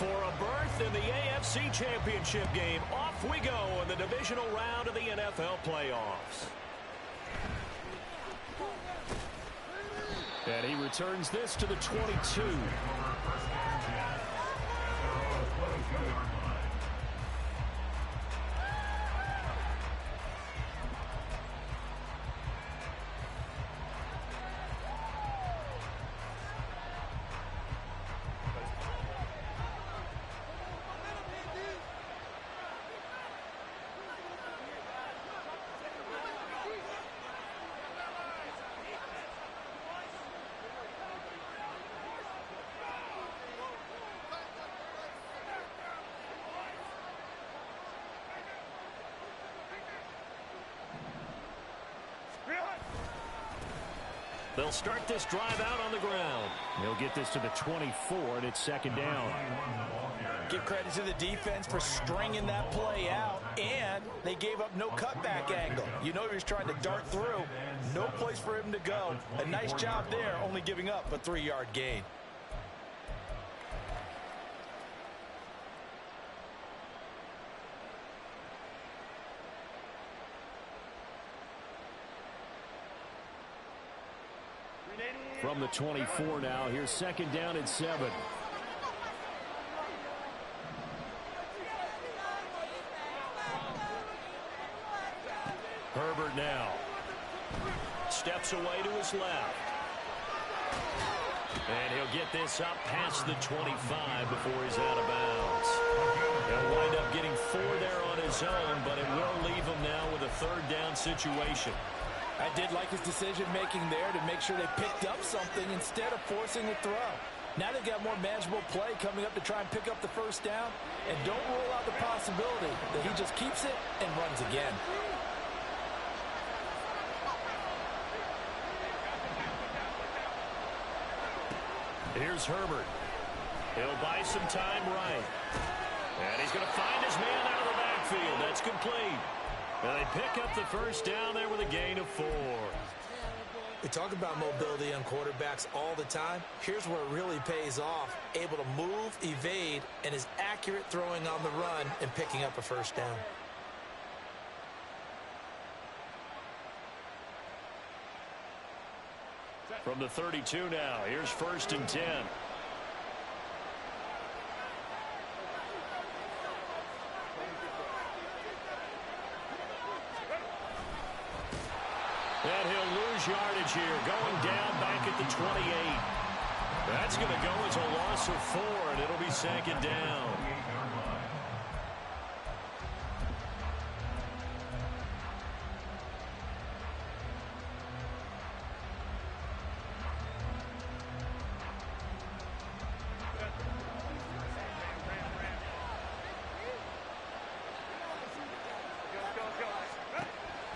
For a berth in the AFC Championship game, off we go in the divisional round of the NFL playoffs. And he returns this to the 22. They'll start this drive out on the ground. He'll get this to the 24, and it's second down. Give credit to the defense for stringing that play out, and they gave up no cutback angle. You know he was trying to dart through. No place for him to go. A nice job there, only giving up a 3-yard gain. From the 24 now, here's second down and 7. Herbert now steps away to his left. And he'll get this up past the 25 before he's out of bounds. He'll wind up getting 4 there on his own, but it will leave him now with a third down situation. I did like his decision-making there to make sure they picked up something instead of forcing a throw. Now they've got more manageable play coming up to try and pick up the first down. And don't rule out the possibility that he just keeps it and runs again. Here's Herbert. He'll buy some time right. And he's going to find his man out of the backfield. That's complete. And they pick up the first down there with a gain of 4. We talk about mobility on quarterbacks all the time. Here's where it really pays off. Able to move, evade, and is accurate throwing on the run and picking up a first down. From the 32 now, here's first and 10. And he'll lose yardage here, going down back at the 28. That's going to go as a loss of 4, and it'll be second down.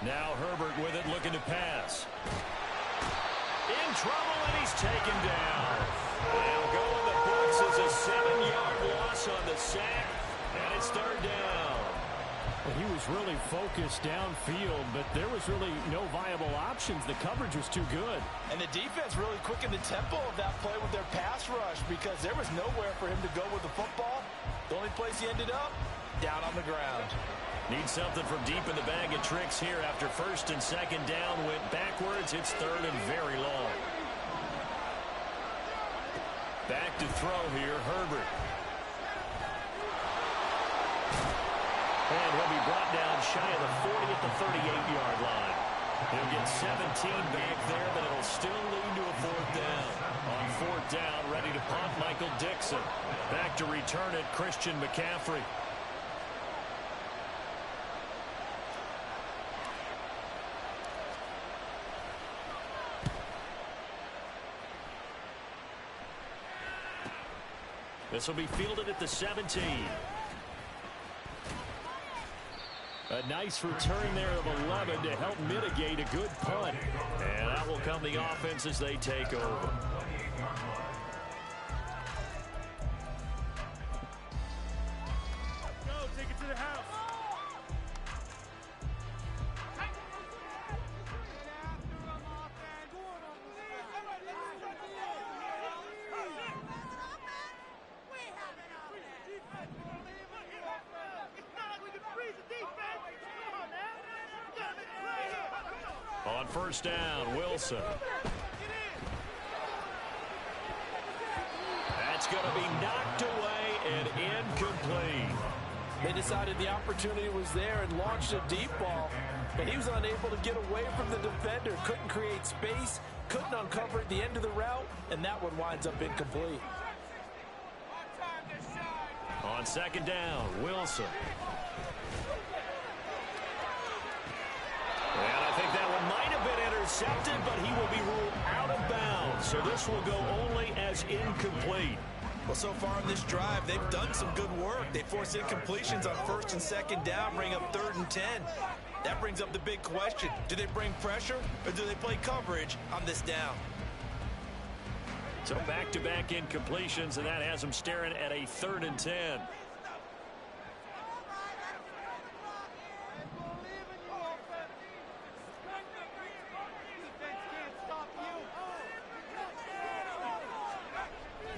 Now Herbert with it, looking to pass. In trouble, and he's taken down. They'll go in the books as a 7-yard loss on the sack, and it's third down. Well, he was really focused downfield, but there was really no viable options. The coverage was too good. And the defense really quickened the tempo of that play with their pass rush because there was nowhere for him to go with the football. The only place he ended up, down on the ground. Need something from deep in the bag of tricks here after first and second down went backwards. It's third and very long. Back to throw here, Herbert. And he'll be brought down shy of the 40 at the 38-yard line. He'll get 17 back there, but it'll still lead to a fourth down. On fourth down, ready to punt, Michael Dixon. Back to return it, Christian McCaffrey. This will be fielded at the 17. A nice return there of 11 to help mitigate a good punt. And that will come the offense as they take over. Go, take it to the house. On first down, Wilson. That's going to be knocked away and incomplete. They decided the opportunity was there and launched a deep ball, but he was unable to get away from the defender. Couldn't create space, couldn't uncover at the end of the route, and that one winds up incomplete. On second down, Wilson. And I think that one might have been intercepted, but he will be ruled out of bounds. So this will go only as incomplete. Well, so far in this drive, they've done some good work. They force incompletions on first and second down, bring up 3rd and 10. That brings up the big question. Do they bring pressure or do they play coverage on this down? So back-to-back incompletions, and that has them staring at a 3rd and 10.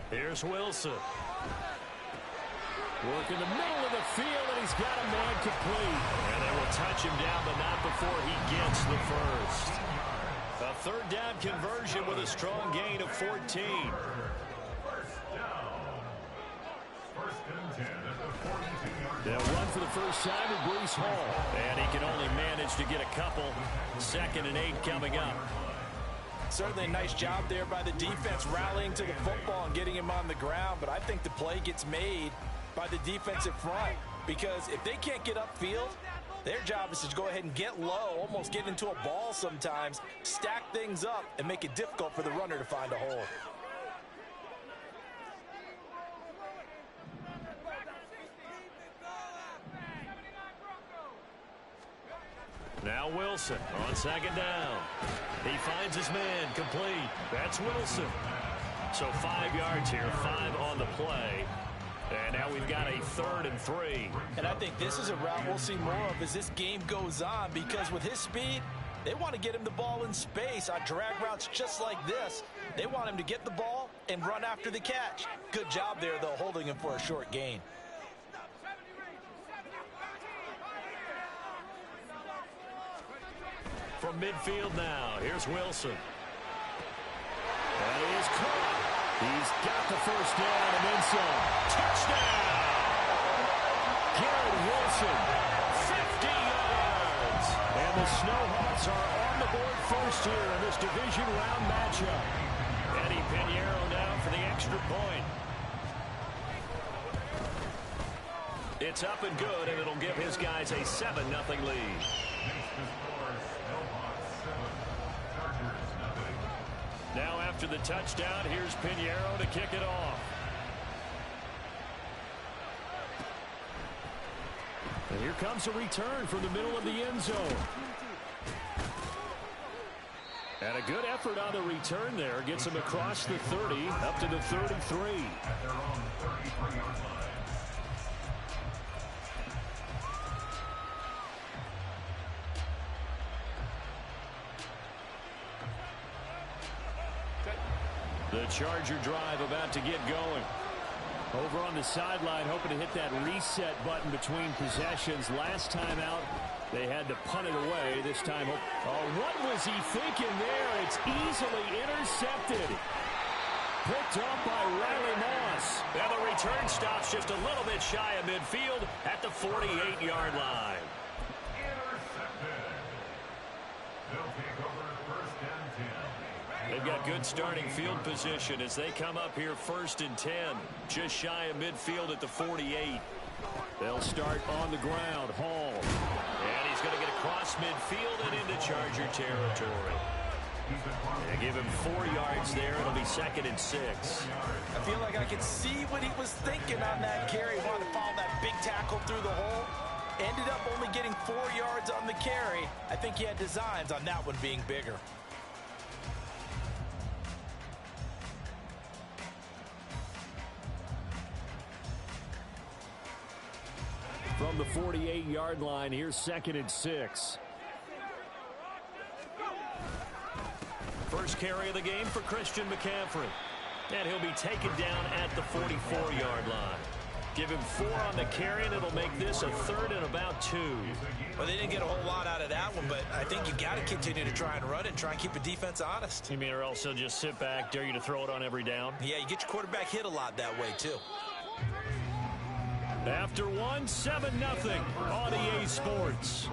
Here's Wilson. Work in the middle of the field, and he's got a man complete. And they will touch him down, but not before he gets the first. A 3rd down conversion with a strong gain of 14. They'll run for the first time with Brees Hall. And he can only manage to get a couple. 2nd and 8 coming up. Certainly a nice job there by the defense rallying to the football and getting him on the ground, but I think the play gets made by the defensive front because if they can't get upfield, their job is to go ahead and get low, almost get into a ball sometimes, stack things up, and make it difficult for the runner to find a hole. Now Wilson on second down. He finds his man complete. That's Wilson. So 5 yards here, 5 on the play. And now we've got a 3rd and 3. And I think this is a route we'll see more of as this game goes on because with his speed, they want to get him the ball in space on drag routes just like this. They want him to get the ball and run after the catch. Good job there, though, holding him for a short gain. From midfield now, here's Wilson. That is caught. He's got the first down and then some. Touchdown! Garrett Wilson, 50 yards! and the Snowhawks are on the board first here in this division round matchup. Eddie Pinheiro now for the extra point. It's up and good, and it'll give his guys a 7-0 lead. Now after the touchdown, here's Pinheiro to kick it off. And here comes a return from the middle of the end zone. And a good effort on the return there. Gets him across the 30, up to the 33. The Charger drive about to get going. Over on the sideline, hoping to hit that reset button between possessions. Last time out, they had to punt it away. This time, what was he thinking there? It's easily intercepted. Picked up by Riley Moss. Now the return stops just a little bit shy of midfield at the 48-yard line. They've got good starting field position as they come up here 1st and 10. Just shy of midfield at the 48. They'll start on the ground. Hall. And he's going to get across midfield and into Charger territory. They give him 4 yards there. It'll be 2nd and 6. I feel like I could see what he was thinking on that carry. He wanted to follow that big tackle through the hole. Ended up only getting 4 yards on the carry. I think he had designs on that one being bigger. From the 48-yard line, here's 2nd and 6. First carry of the game for Christian McCaffrey. And he'll be taken down at the 44-yard line. Give him 4 on the carry, and it'll make this a 3rd and about 2. Well, they didn't get a whole lot out of that one, but I think you got to continue to try and run it and try and keep the defense honest. You mean or else they'll just sit back, dare you to throw it on every down? Yeah, you get your quarterback hit a lot that way, too. After 1, 7-0 on EA Sports.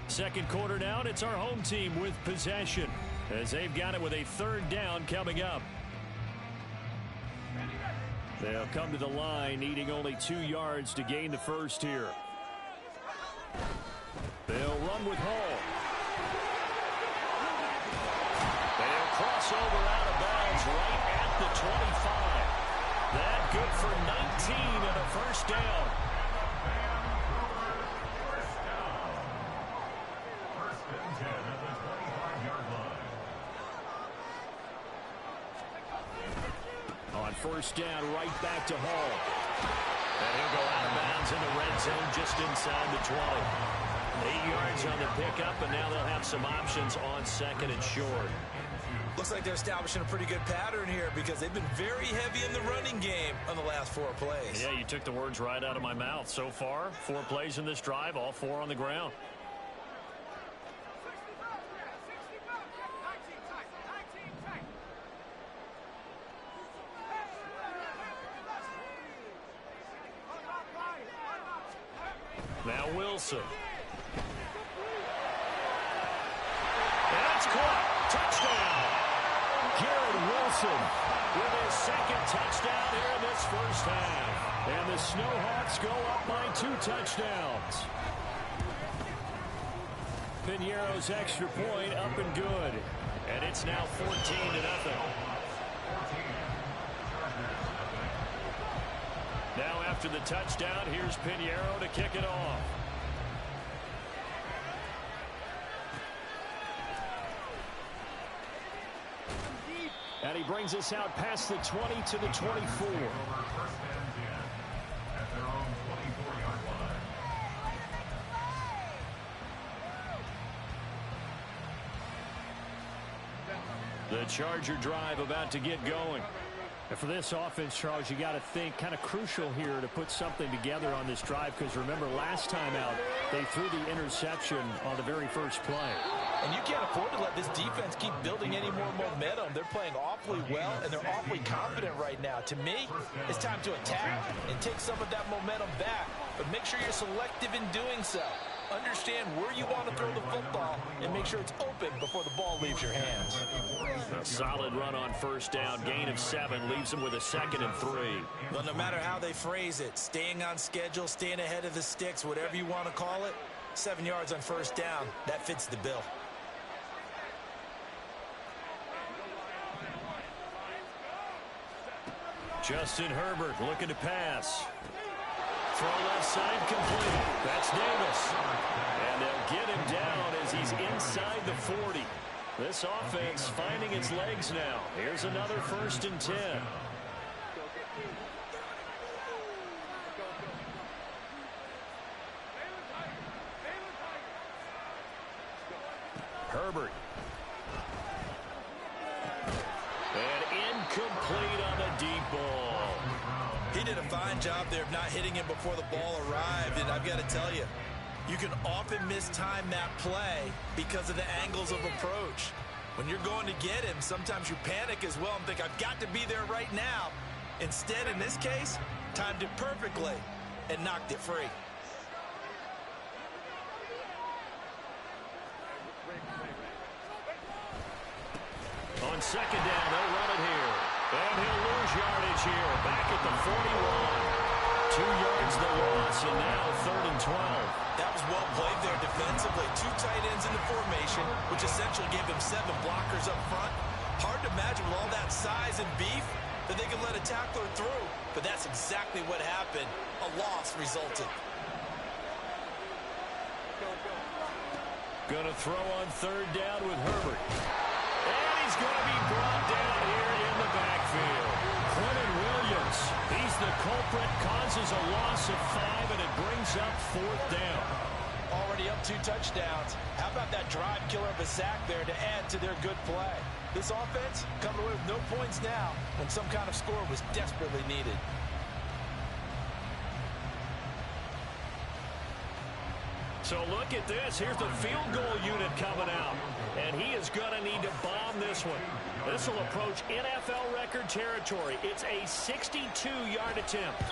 Second quarter down, it's our home team with possession as they've got it with a 3rd down coming up. They'll come to the line needing only 2 yards to gain the first here. They'll run with Hall. They'll cross over out of bounds right at the 25. That good for 19 and a first down. On first down, right back to Hall. And he'll go out of bounds in the red zone just inside the 20. 8 yards on the pickup, and now they'll have some options on 2nd and short. Looks like they're establishing a pretty good pattern here because they've been very heavy in the running game on the last 4 plays. Yeah, you took the words right out of my mouth. So far, 4 plays in this drive, all 4 on the ground. Now Wilson. And that's caught. Touchdown. Garrett Wilson with his 2nd touchdown here in this first half. And the Snowhawks go up by 2 touchdowns. Piñeiro's extra point up and good. And it's now 14-0. Now after the touchdown, here's Piñeiro to kick it off. And he brings us out past the 20 to the 24. The Charger drive about to get going. And for this offense, Charles, you got to think kind of crucial here to put something together on this drive because remember last time out they threw the interception on the very first play. And you can't afford to let this defense keep building any more momentum. They're playing awfully well, and they're awfully confident right now. To me, it's time to attack and take some of that momentum back. But make sure you're selective in doing so. Understand where you want to throw the football and make sure it's open before the ball leaves your hands. A solid run on first down. Gain of 7 leaves them with a 2nd and 3. Well, no matter how they phrase it, staying on schedule, staying ahead of the sticks, whatever you want to call it, 7 yards on first down, that fits the bill. Justin Herbert looking to pass. Throw left side complete. That's Davis. And they'll get him down as he's inside the 40. This offense finding its legs now. Here's another 1st and 10. Herbert. And incomplete on the deep ball. He did a fine job there of not hitting him before the ball arrived, and I've got to tell you, you can often mistime that play because of the angles of approach. When you're going to get him, sometimes you panic as well and think, I've got to be there right now. Instead, in this case, timed it perfectly and knocked it free. On 2nd down, they'll run it here. And he'll lose yardage here. Back at the 41. 2 yards the loss, and now 3rd and 12. That was well played there defensively. 2 tight ends in the formation, which essentially gave them 7 blockers up front. Hard to imagine with all that size and beef that they could let a tackler through. But that's exactly what happened. A loss resulted. Going to throw on 3rd down with Herbert. And he's going to be brought down here in the backfield. Quentin Williams, he's the culprit, causes a loss of 5, and it brings up 4th down. Already up 2 touchdowns. How about that drive killer of a sack there to add to their good play? This offense coming away with no points now when some kind of score was desperately needed. So look at this. Here's the field goal unit coming out. And he is going to need to bomb this one. This will approach NFL record territory. It's a 62-yard attempt.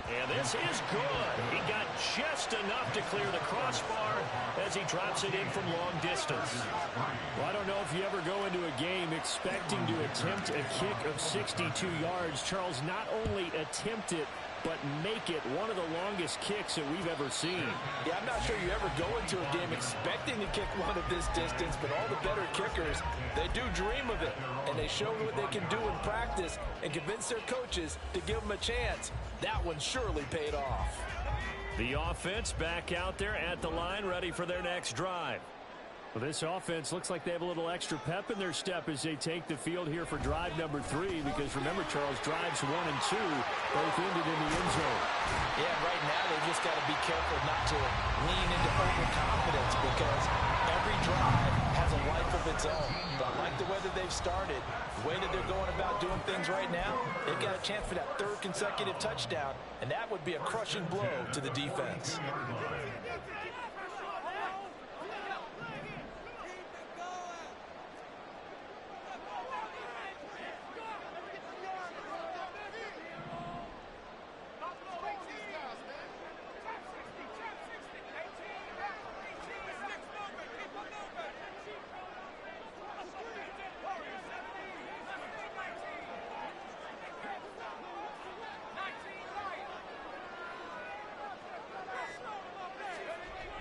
And this is good. He got just enough to clear the crossbar as he drops it in from long distance. Well, I don't know if you ever go into a game expecting to attempt a kick of 62 yards. Charles, not only attempt it, but make it one of the longest kicks that we've ever seen. Yeah, I'm not sure you ever go into a game expecting to kick one of this distance, but all the better kickers, they do dream of it, and they show what they can do in practice and convince their coaches to give them a chance. That one surely paid off. The offense back out there at the line, ready for their next drive. Well, this offense looks like they have a little extra pep in their step as they take the field here for drive number 3, because remember, Charles, drives 1 and 2 both ended in the end zone. Yeah, right now they've just got to be careful not to lean into overconfidence, because every drive has a life of its own. But I like the way that they've started, the way that they're going about doing things right now. They've got a chance for that 3rd consecutive touchdown, and that would be a crushing blow to the defense.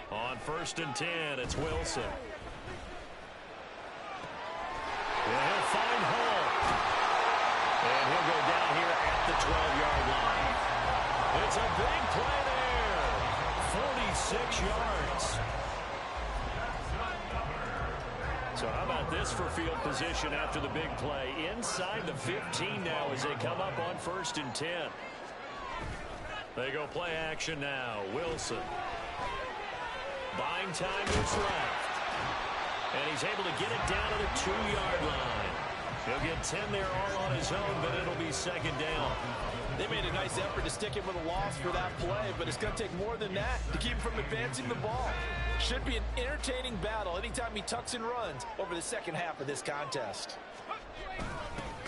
On 1st and 10, it's Wilson. And he'll find Hall. And he'll go down here at the 12-yard line. It's a big play there. 46 yards. So how about this for field position after the big play? Inside the 15 now as they come up on 1st and 10. They go play action now. Wilson. Buying time is left. And he's able to get it down to the 2-yard line. He'll get 10 there all on his own, but it'll be 2nd down. They made a nice effort to stick him with a loss for that play, but it's going to take more than that to keep him from advancing the ball. Should be an entertaining battle anytime he tucks and runs over the second half of this contest.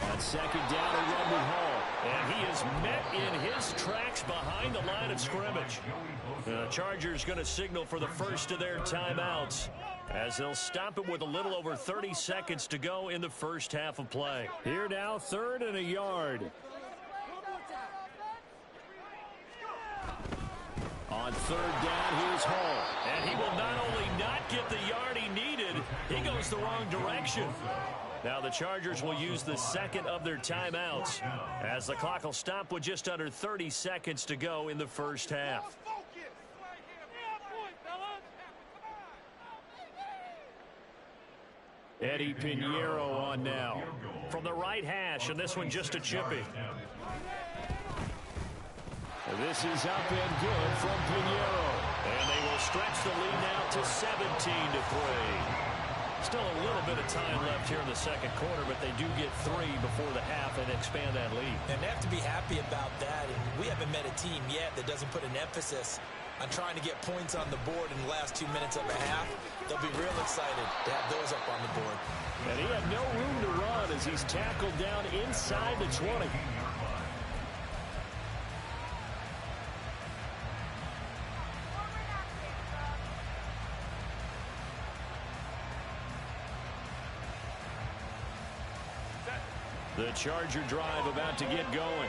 On 2nd down and run with Hall. And he is met in his tracks behind the line of scrimmage. The Chargers going to signal for the first of their timeouts as they'll stop it with a little over 30 seconds to go in the first half of play. Here now, 3rd and a yard. On 3rd down, here's Hall. And he will not only not get the yard he needed, he goes the wrong direction. Now the Chargers will use the 2nd of their timeouts as the clock will stop with just under 30 seconds to go in the first half. Eddie Pinheiro on now. From the right hash, and this one just a chipping. This is up and good from Pinheiro. And they will stretch the lead now to 17-3. Still a little bit of time left here in the 2nd quarter, but they do get 3 before the half and expand that lead. And they have to be happy about that. And we haven't met a team yet that doesn't put an emphasis on trying to get points on the board in the last 2 minutes of a half. They'll be real excited to have those up on the board. And he had no room to run as he's tackled down inside the 20. The Charger drive about to get going.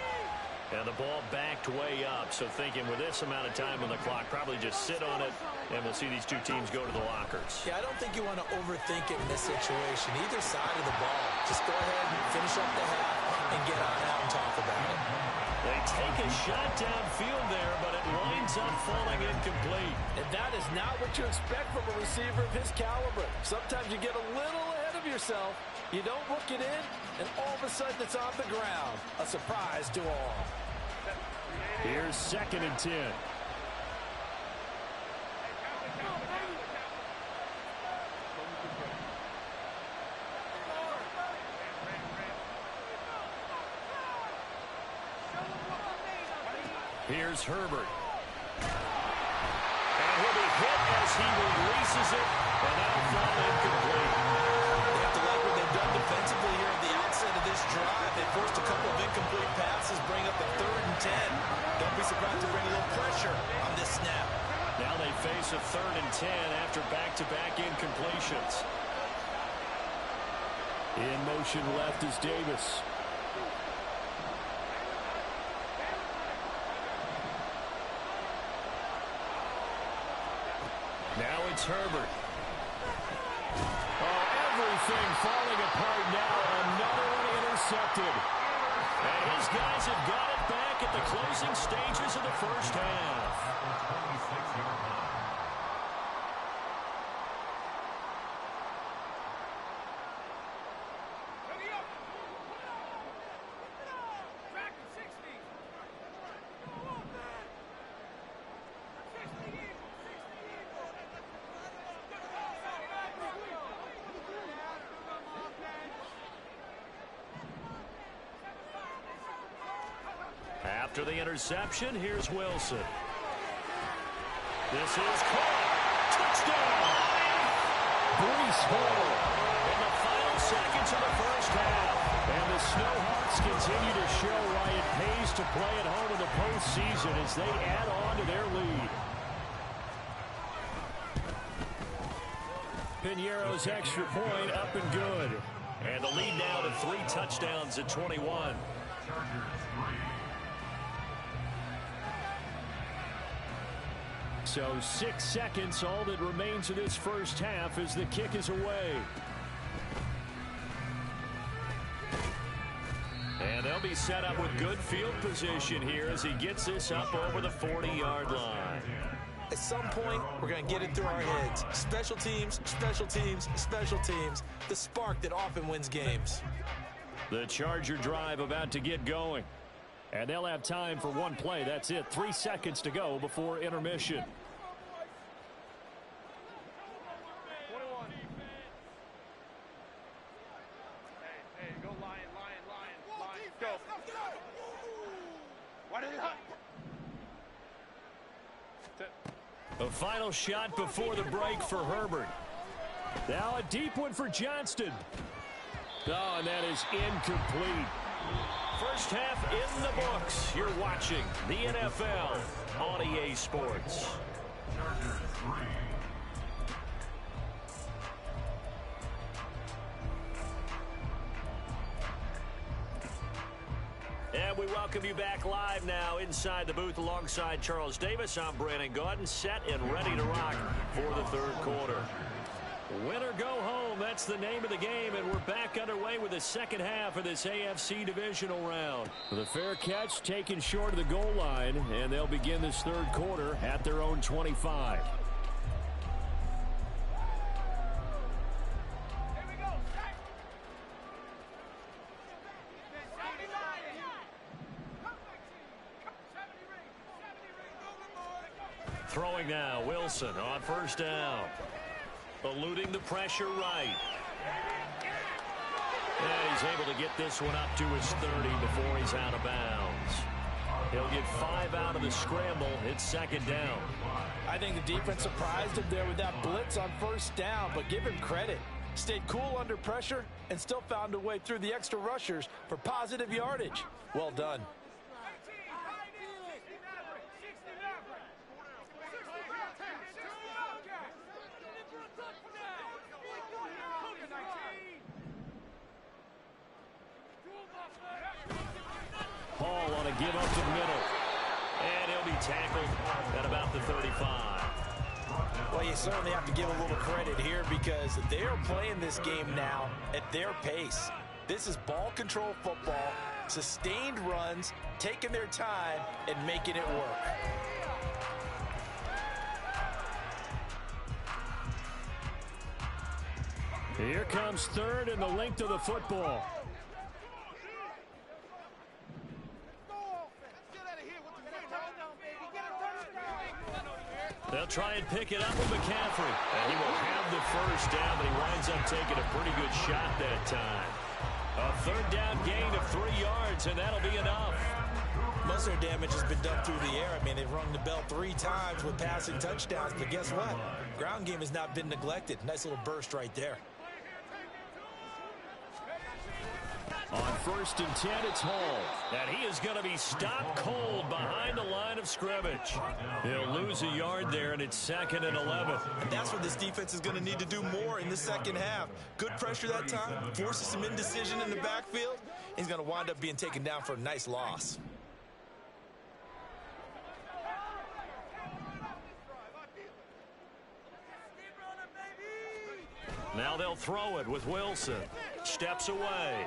And the ball backed way up. So thinking with this amount of time on the clock, probably just sit on it, and we'll see these two teams go to the lockers. Yeah, I don't think you want to overthink it in this situation. Either side of the ball. Just go ahead and finish up the half and get on out and talk about it. They take a shot downfield there, but it winds up falling incomplete. And that is not what you expect from a receiver of his caliber. Sometimes you get a little ahead of yourself. You don't look it in, and all of a sudden it's on the ground. A surprise to all. Here's 2nd and 10. Here's Herbert. And he'll be hit as he releases it, and that'll fall incomplete. They have to like what they've done defensively here at the outset of this drive. They forced a couple of incomplete passes, bring up a 3rd and 10. Don't be surprised to bring a little pressure on this snap. Now they face a 3rd and 10 after back-to-back incompletions. In motion left is Davis. Now it's Herbert. Oh, everything falling apart now. Another one intercepted. And his guys have got it back at the closing stages of the first half. After the interception, here's Wilson. This is caught. Touchdown! Breece Hall. In the final seconds of the first half. And the Snowhawks continue to show why it pays to play at home in the postseason as they add on to their lead. Piñeiro's extra point up and good. And the lead now to 3 touchdowns at 21. So 6 seconds, all that remains of this first half as the kick is away. And they'll be set up with good field position here as he gets this up over the 40-yard line. At some point, we're going to get it through our heads. Special teams, special teams, special teams. The spark that often wins games. The Charger drive about to get going. And they'll have time for one play. That's it. 3 seconds to go before intermission. Hey, go Lion, go. What is it? A final shot before the break for Herbert. Now a deep one for Johnston. Oh, and that is incomplete. First half in the books. You're watching the NFL on EA Sports. And we welcome you back live now inside the booth alongside Charles Davis. I'm Brandon Gaudin, set and ready to rock for the 3rd quarter. Win or go home, that's the name of the game, and we're back underway with the second half of this AFC divisional round. The fair catch taken short of the goal line, and they'll begin this 3rd quarter at their own 25. Throwing now, Wilson on first down. Eluding the pressure right. And he's able to get this one up to his 30 before he's out of bounds. He'll get 5 out of the scramble. It's 2nd down. I think the defense surprised him there with that blitz on first down, but give him credit. Stayed cool under pressure and still found a way through the extra rushers for positive yardage. Well done. Hall on a give up the middle. And he'll be tackled at about the 35. Well, you certainly have to give a little credit here because they are playing this game now at their pace. This is ball control football, sustained runs, taking their time and making it work. Here comes 3rd and the length of the football. They'll try and pick it up with McCaffrey. And he will have the first down, but he winds up taking a pretty good shot that time. A 3rd down gain of 3 yards, and that'll be enough. their damage has been done through the air. I mean, they've rung the bell 3 times with passing touchdowns, but guess what? Ground game has not been neglected. Nice little burst right there. On 1st and 10, it's Hall. And he is going to be stopped cold behind the line of scrimmage. He'll lose a yard there, and it's 2nd and 11. And that's what this defense is going to need to do more in the second half. Good pressure that time, forces some indecision in the backfield. He's going to wind up being taken down for a nice loss. Now they'll throw it with Wilson. Steps away.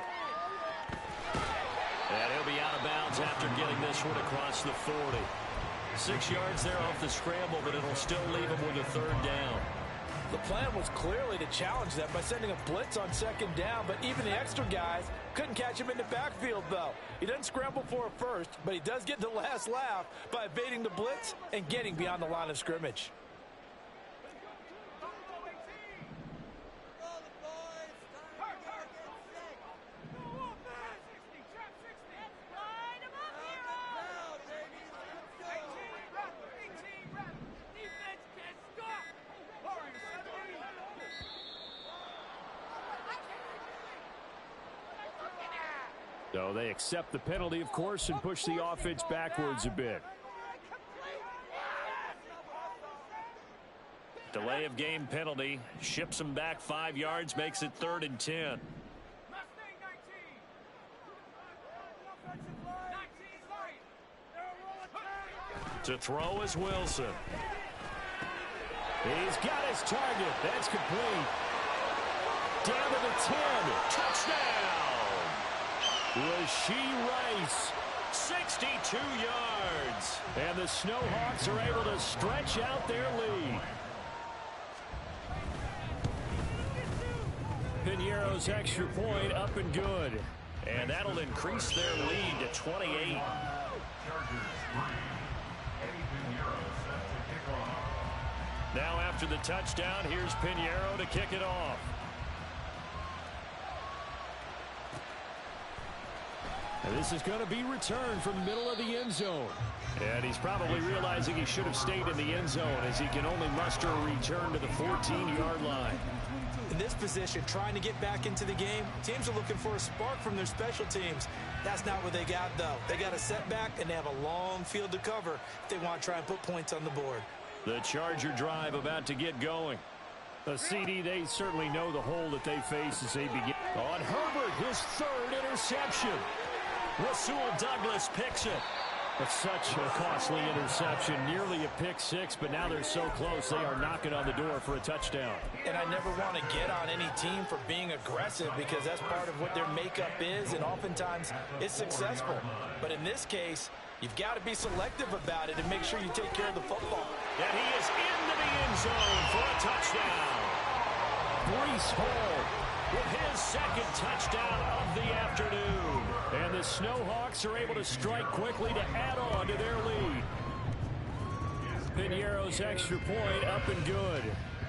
And he'll be out of bounds after getting this one across the 40. 6 yards there off the scramble, but it'll still leave him with a 3rd down. The plan was clearly to challenge them by sending a blitz on 2nd down, but even the extra guys couldn't catch him in the backfield, though. He doesn't scramble for a first, but he does get the last laugh by evading the blitz and getting beyond the line of scrimmage. So they accept the penalty, of course, and push the offense backwards a bit. Delay of game penalty. Ships him back 5 yards, makes it 3rd and 10. To throw is Wilson. He's got his target. That's complete. Down to the 10. Touchdown! Rashee Rice. 62 yards. And the Snowhawks are able to stretch out their lead. Piñeiro's extra point up and good. And that'll increase their lead to 28. Now after the touchdown, here's Piñeiro to kick it off. And this is going to be returned from the middle of the end zone. And he's probably realizing he should have stayed in the end zone as he can only muster a return to the 14-yard line. In this position, trying to get back into the game, teams are looking for a spark from their special teams. That's not what they got, though. They got a setback, and they have a long field to cover if they want to try and put points on the board. The Charger drive about to get going. The CD, they certainly know the hole that they face as they begin. On Herbert, his 3rd interception. Rasul Douglas picks it. That's such a costly interception, nearly a pick 6, but now they're so close they are knocking on the door for a touchdown. And I never want to get on any team for being aggressive because that's part of what their makeup is, and oftentimes it's successful. But in this case, you've got to be selective about it and make sure you take care of the football. And he is into the end zone for a touchdown. Breece Hall with his 2nd touchdown of the afternoon. And the Snowhawks are able to strike quickly to add on to their lead. Piñeiro's extra point up and good.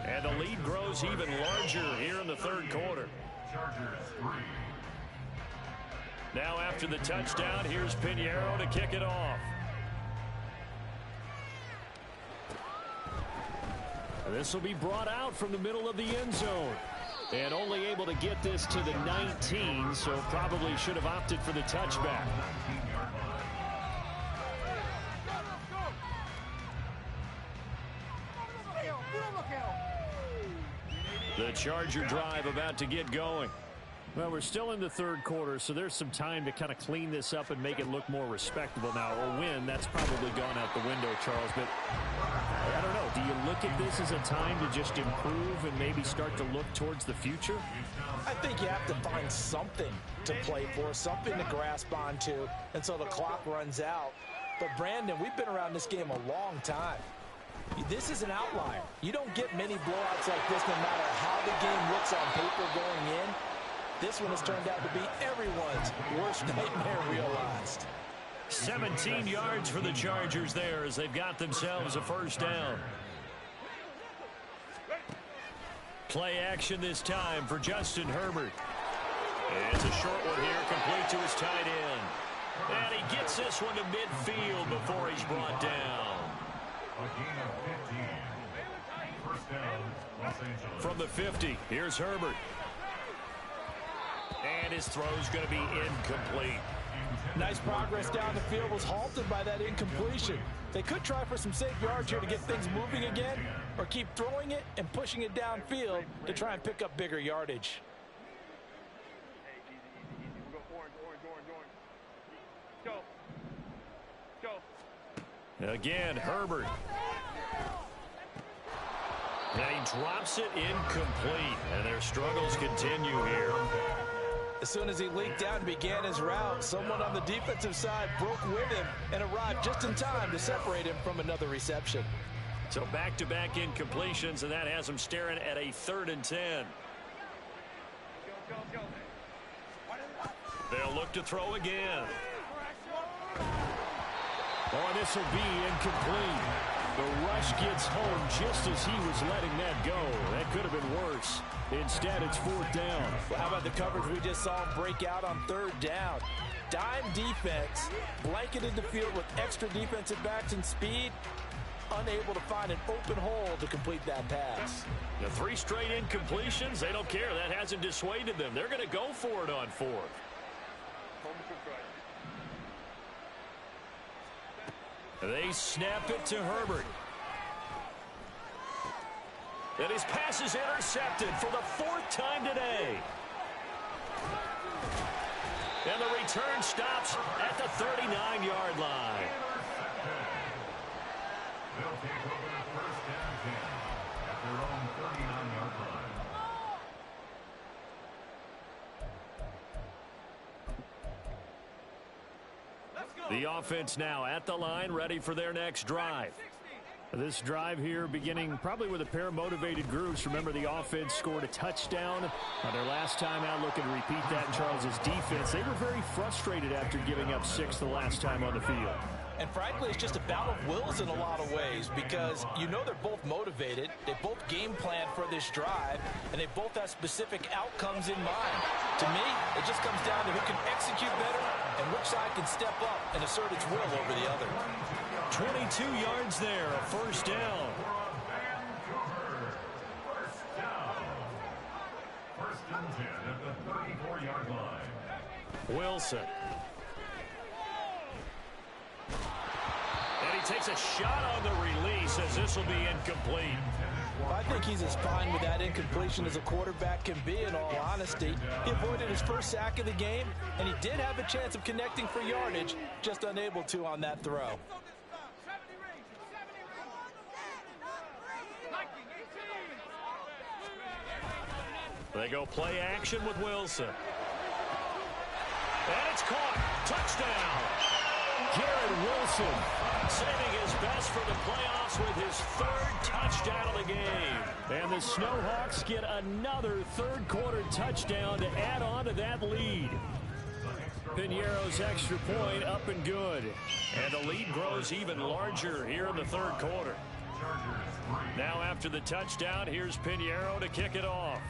And the lead grows even larger here in the 3rd quarter. Now after the touchdown, here's Piñeiro to kick it off. This will be brought out from the middle of the end zone. And only able to get this to the 19, so probably should have opted for the touchback. The Charger drive about to get going. Well, we're still in the 3rd quarter, so there's some time to kind of clean this up and make it look more respectable now. A win, that's probably gone out the window, Charles, but I don't know. Do you look at this as a time to just improve and maybe start to look towards the future? I think you have to find something to play for, something to grasp onto until the clock runs out. But, Brandon, we've been around this game a long time. This is an outlier. You don't get many blowouts like this no matter how the game looks on paper going in. This one has turned out to be everyone's worst nightmare realized. 17 yards for the Chargers there as they've got themselves a 1st down. Play action this time for Justin Herbert. It's a short one here, complete to his tight end. And he gets this one to midfield before he's brought down. A gain of 15. First down, Los Angeles. From the 50, here's Herbert. And his throw's going to be incomplete. Nice progress down the field, was halted by that incompletion. They could try for some safe yards here to get things moving again, or keep throwing it and pushing it downfield to try and pick up bigger yardage. Hey, easy, easy, easy. We'll go orange. Go. Again, Herbert. And he drops it incomplete, and their struggles continue here. As soon as he leaked out and began his route, someone on the defensive side broke with him and arrived just in time to separate him from another reception. So back-to-back incompletions, and that has him staring at a 3rd and 10. Go. They'll look to throw again. Oh, and this will be incomplete. The rush gets home just as he was letting that go. That could have been worse. Instead, it's 4th down. Well, how about the coverage we just saw him break out on 3rd down? Dime defense, blanketed the field with extra defensive backs and speed, unable to find an open hole to complete that pass. The 3 straight incompletions, they don't care. That hasn't dissuaded them. They're going to go for it on 4th. They snap it to Herbert. And his pass is intercepted for the 4th time today. And the return stops at the 39-yard line. They'll take over the first down 10 at their own 39-yard line. The offense now at the line, ready for their next drive. This drive here beginning probably with a pair of motivated groups. Remember, the offense scored a touchdown on their last time out, looking to repeat that in Charles's defense. They were very frustrated after giving up 6 the last time on the field. And frankly, it's just a battle of wills in a lot of ways, because you know they're both motivated, they both game plan for this drive, and they both have specific outcomes in mind. To me, it just comes down to who can execute better and which side can step up and assert its will over the other. 22 yards there, a 1st down. First and 10 at the 34-yard line. Wilson. And he takes a shot on the release as this will be incomplete. I think he's as fine with that incompletion as a quarterback can be, in all honesty. He avoided his first sack of the game, and he did have a chance of connecting for yardage, just unable to on that throw. They go play action with Wilson. And it's caught. Touchdown. Garrett Wilson saving his best for the playoffs with his 3rd touchdown of the game. and the Snowhawks get another 3rd quarter touchdown to add on to that lead. Piñeiro's extra point up and good. And the lead grows even larger here in the 3rd quarter. Now after the touchdown, here's Piñeiro to kick it off.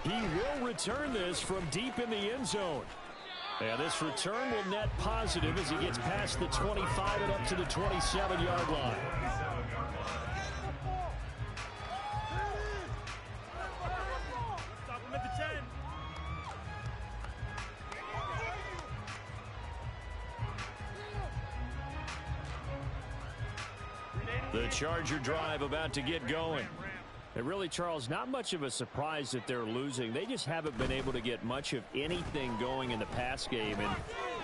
He will return this from deep in the end zone. And this return will net positive as he gets past the 25 and up to the 27-yard line. Stop him at the 10. The Charger drive about to get going. And really, Charles, not much of a surprise that they're losing. They just haven't been able to get much of anything going in the pass game. And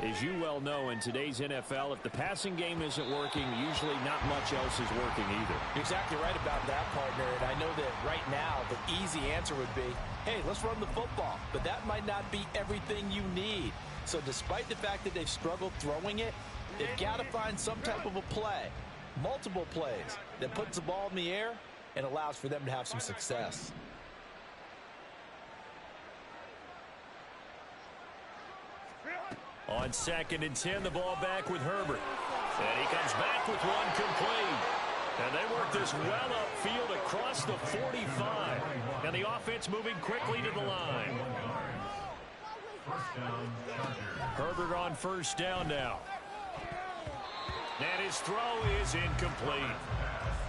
as you well know, in today's NFL, if the passing game isn't working, usually not much else is working either. You're exactly right about that, partner. And I know that right now the easy answer would be, hey, let's run the football. But that might not be everything you need. So despite the fact that they've struggled throwing it, they've got to find some type of a play, multiple plays, that puts the ball in the air and allows for them to have some success. On 2nd and 10, the ball back with Herbert. And he comes back with one complete. And they work this well upfield across the 45. And the offense moving quickly to the line. Herbert on first down now. And his throw is incomplete.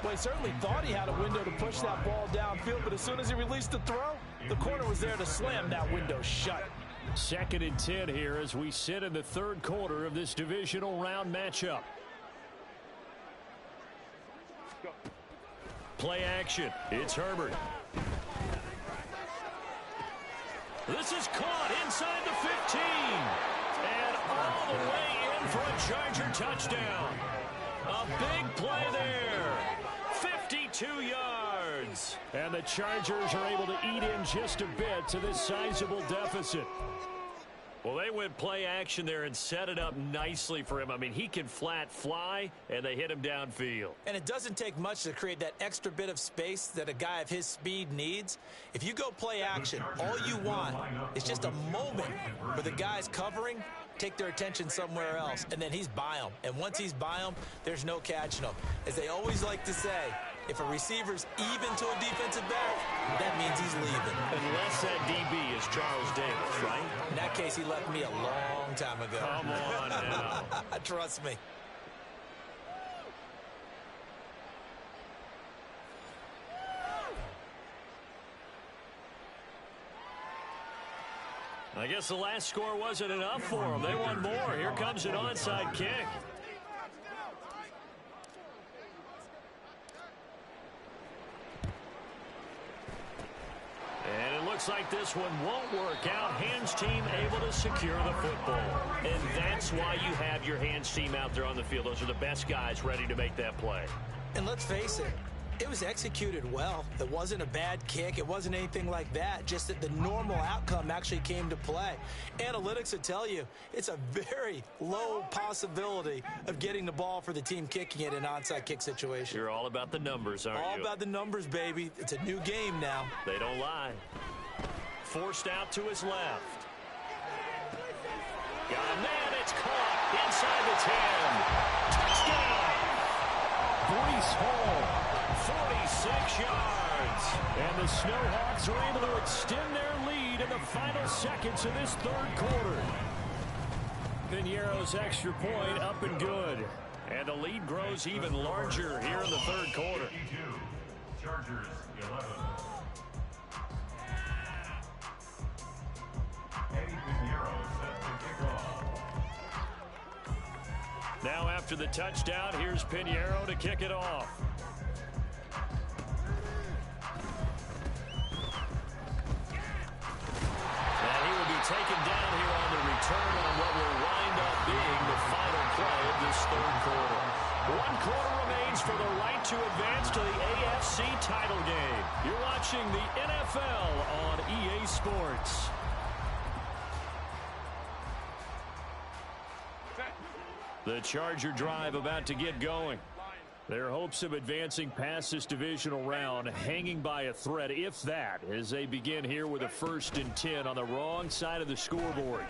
Well, he certainly thought he had a window to push that ball downfield, but as soon as he released the throw, the corner was there to slam that window shut. 2nd and 10 here as we sit in the 3rd quarter of this divisional round matchup. Play action. It's Herbert. This is caught inside the 15. And all the way in for a Charger touchdown. A big play there. 52 yards. And the Chargers are able to eat in just a bit to this sizable deficit. Well, they went play action there and set it up nicely for him. I mean, he can flat fly, and they hit him downfield. And it doesn't take much to create that extra bit of space that a guy of his speed needs. If you go play action, all you want is just a moment where the guy's covering, take their attention somewhere else, and then he's by him. And once he's by him, there's no catching him. As they always like to say, if a receiver's even to a defensive back, that means he's leaving. Unless that DB is Charles Davis, right? In that case, he left me a long time ago. Come on now. Trust me. I guess the last score wasn't enough for them. They want more. Here comes an onside kick. And it looks like this one won't work out. Hands team able to secure the football. And that's why you have your hands team out there on the field. Those are the best guys ready to make that play. And let's face it, it was executed well. It wasn't a bad kick. It wasn't anything like that. Just that the normal outcome actually came to play. Analytics will tell you it's a very low possibility of getting the ball for the team kicking it in an onside kick situation. You're all about the numbers, aren't you? All about the numbers, baby. It's a new game now. They don't lie. Forced out to his left. Got a man. It's caught inside the 10. Touchdown. Breece Hall. 46 yards. And the Snowhawks are able to extend their lead in the final seconds of this 3rd quarter. Piñeiro's extra point up and good. And the lead grows even larger here in the 3rd quarter. Chargers 11. Eddie Piñeiro set to kick off. Now after the touchdown, here's Piñeiro to kick it off. Taken down here on the return on what will wind up being the final play of this 3rd quarter. 1 quarter remains for the right to advance to the AFC title game. You're watching the NFL on EA Sports. The Charger drive about to get going. Their hopes of advancing past this divisional round hanging by a thread, if that, as they begin here with a 1st and 10 on the wrong side of the scoreboard.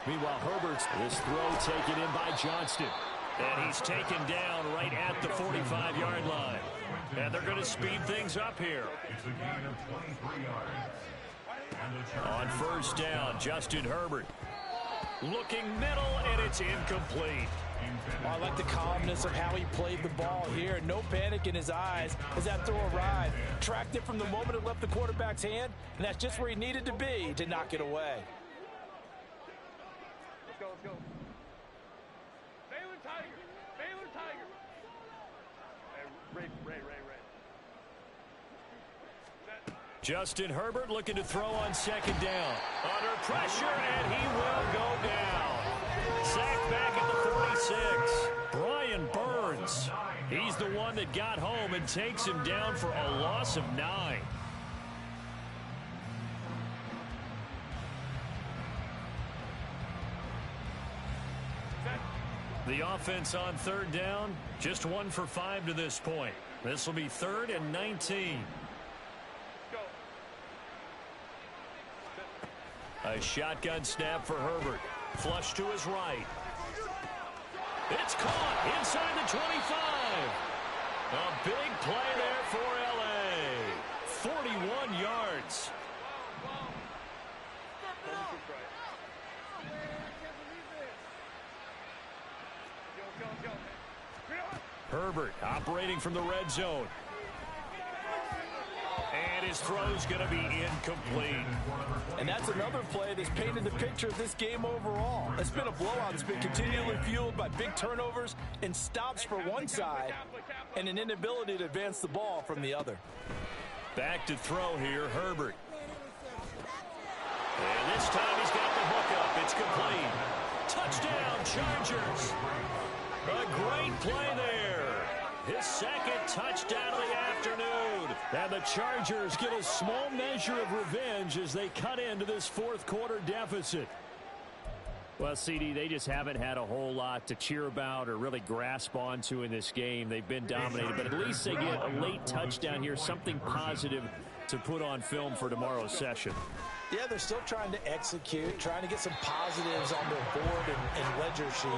Meanwhile, Herbert's this throw taken in by Johnston. And he's taken down right at the 45-yard line. And they're going to speed things up here. It's a gain of 23 yards. On 1st down, Justin Herbert. Looking middle, and it's incomplete. Oh, I like the calmness of how he played the ball here. No panic in his eyes as that throw arrived. Tracked it from the moment it left the quarterback's hand, and that's just where he needed to be to knock it away. Let's go, let's go. Baylor Tiger! Baylor Tiger! Hey, Ray. Justin Herbert looking to throw on 2nd down. Under pressure, and he will go down. Sacked back at the 46. Brian Burns. He's the one that got home and takes him down for a loss of 9. The offense on 3rd down, just 1 for 5 to this point. This will be 3rd and 19. A shotgun snap for Herbert. Flush to his right. It's caught inside the 25. A big play there for L.A. 41 yards. Herbert operating from the red zone. And his throw's going to be incomplete. And that's another play that's painted the picture of this game overall. It's been a blowout that's been continually fueled by big turnovers and stops for one side and an inability to advance the ball from the other. Back to throw here, Herbert. And this time he's got the hook up. It's complete. Touchdown, Chargers. A great play there. His second touchdown of the afternoon. And the Chargers get a small measure of revenge as they cut into this fourth quarter deficit. Well, CD, they just haven't had a whole lot to cheer about or really grasp onto in this game. They've been dominated, but at least they get a late touchdown here, something positive to put on film for tomorrow's session. Yeah, they're still trying to execute, trying to get some positives on their board and ledger sheet,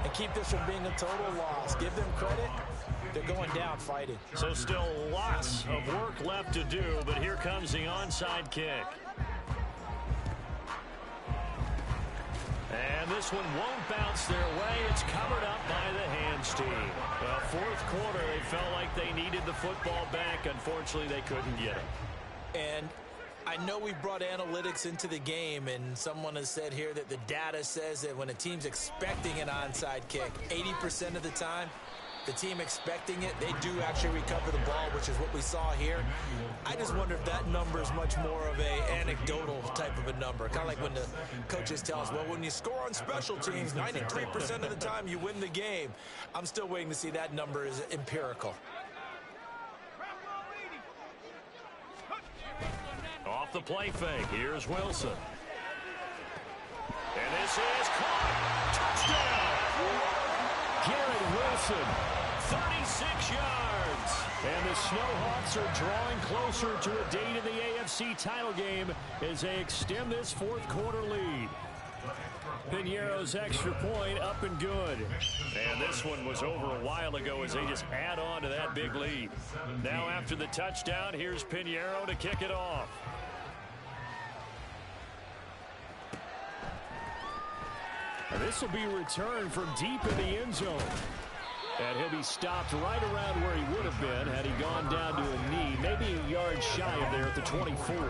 and keep this from being a total loss. Give them credit. They're going down fighting. So still lots of work left to do, but here comes the onside kick. And this one won't bounce their way. It's covered up by the hands team. Well, fourth quarter, they felt like they needed the football back. Unfortunately, they couldn't get it. And I know we brought analytics into the game, and someone has said here that the data says that when a team's expecting an onside kick, 80% of the time, the team expecting it, they do actually recover the ball, which is what we saw here. I just wonder if that number is much more of a anecdotal type of a number. Kind of like when the coaches tell us, well, when you score on special teams, 93% of the time you win the game. I'm still waiting to see that number is empirical. Off the play fake, here's Wilson. And this is caught. Touchdown! Garrett Wilson, 36 yards. And the Snowhawks are drawing closer to a date in the AFC title game as they extend this fourth quarter lead. Piñeiro's extra point up and good. And this one was over a while ago as they just add on to that big lead. Now after the touchdown, here's Piñeiro to kick it off. This will be returned from deep in the end zone. And he'll be stopped right around where he would have been had he gone down to a knee, maybe a yard shy of there at the 24.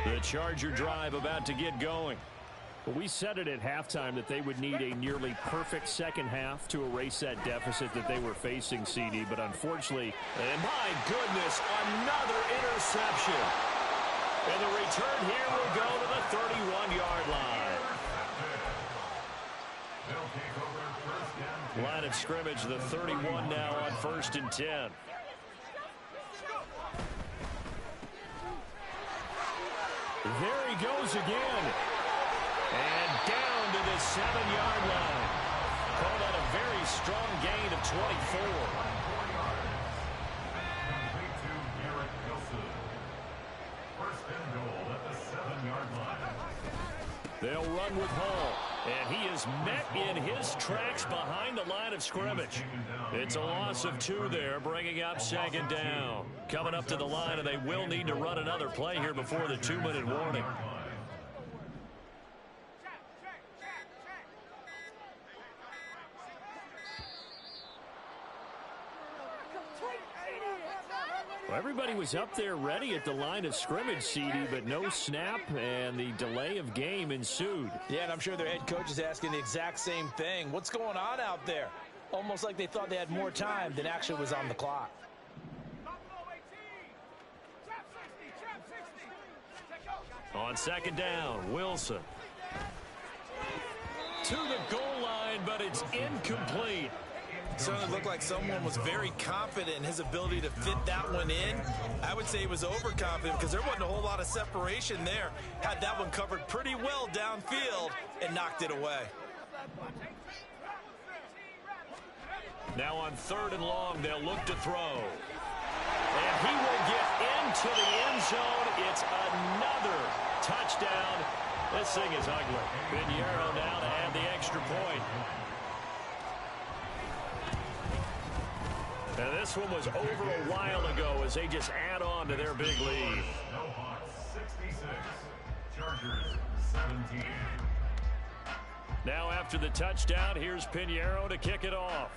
The Charger drive about to get going. Well, we said it at halftime that they would need a nearly perfect second half to erase that deficit that they were facing, CD. But unfortunately, and my goodness, another interception. And the return here will go to the 31-yard line. Line of scrimmage, the 31 now on 1st and 10. There he goes again. And down to the 7-yard line. Call that a very strong gain of 24. They'll run with Hall. And he is met in his tracks behind the line of scrimmage. It's a loss of 2 there, bringing up 2nd down. Coming up to the line, and they will need to run another play here before the 2-minute warning. Well, everybody was up there ready at the line of scrimmage, CD, but no snap, and the delay of game ensued. Yeah, and I'm sure their head coach is asking the exact same thing. What's going on out there? Almost like they thought they had more time than actually was on the clock. On 2nd down, Wilson. To the goal line, but it's incomplete. Certainly looked like someone was very confident in his ability to fit that one in. I would say he was overconfident because there wasn't a whole lot of separation there. Had that one covered pretty well downfield and knocked it away. Now on 3rd and long, they'll look to throw. And he will get into the end zone. It's another touchdown. This thing is ugly. Piñeiro now to add the extra point. And this one was over a while ago as they just add on to their big lead. No Hawks 66. Chargers 17. Now after the touchdown, here's Pinheiro to kick it off.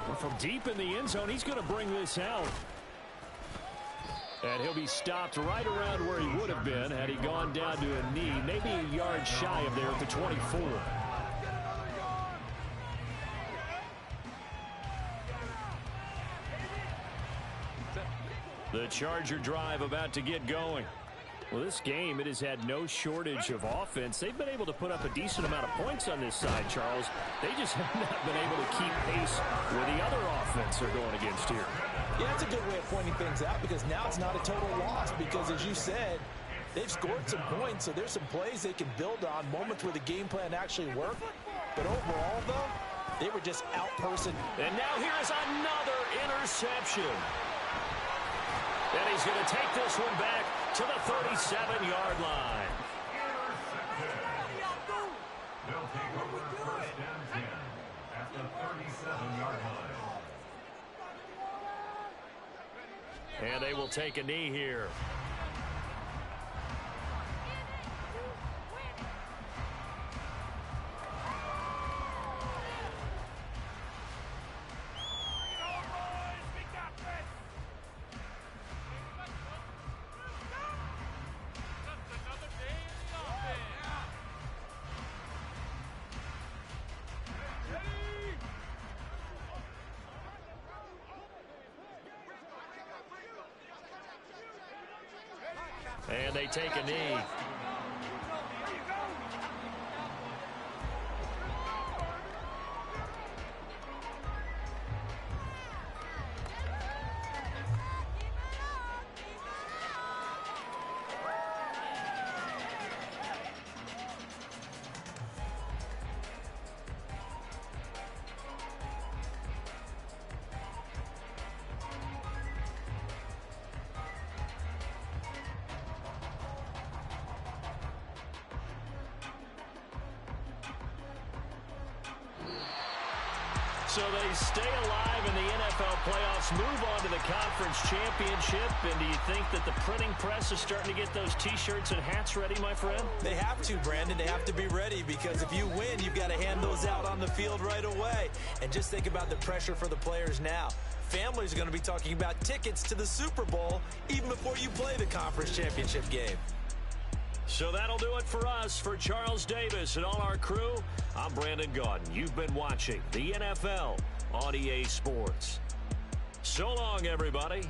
Well, from deep in the end zone, he's going to bring this out. And he'll be stopped right around where he would have been had he gone down to a knee, maybe a yard shy of there at the 24. The Charger drive about to get going. Well, this game, it has had no shortage of offense. They've been able to put up a decent amount of points on this side, Charles. They just have not been able to keep pace with the other offense they're going against here. Yeah, that's a good way of pointing things out because now it's not a total loss because, as you said, they've scored some points, so there's some plays they can build on, moments where the game plan actually worked. But overall, though, they were just out-personed. And now here is another interception. And he's going to take this one back to the 37-yard line. They'll take over first and 10 at the 37-yard line. And they will take a knee here. And they take a knee. So they stay alive in the NFL playoffs, move on to the conference championship. And do you think that the printing press is starting to get those T-shirts and hats ready, my friend? They have to, Brandon. They have to be ready because if you win, you've got to hand those out on the field right away. And just think about the pressure for the players now. Families are going to be talking about tickets to the Super Bowl even before you play the conference championship game. So that'll do it for us. For Charles Davis and all our crew, I'm Brandon Gaudin. You've been watching the NFL on EA Sports. So long, everybody.